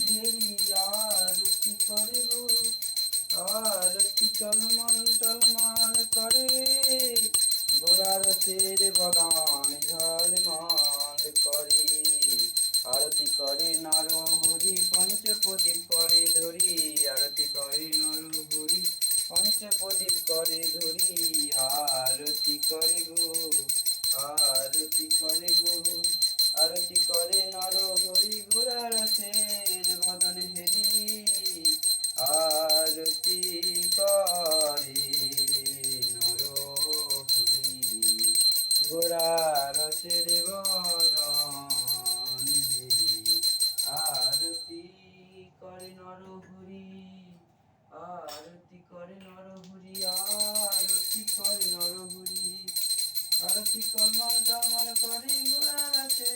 ঢেরি আরতি করে গো, আরতি টলমল টলমল করে, গোড়ার রসের বদন ঝলমল করে। আরতি করে নর হরি পঞ্চপ্রদীপ করে ধরি, আরতি করে নর হরি পঞ্চপ্রদীপ করে ধরি, আরতি করে গো, আরতি করে গো, আরতি করে নর হরি গোড়ার রসের বদন হেরি, আরতি করে নর হরি গোড়ার রসের বদন হেরি, আরতি করে নর হরি, আরতি করে নর হরি, আরতি করে নর হরি, আরতি কলমল টলমল করে গোড়ার রসের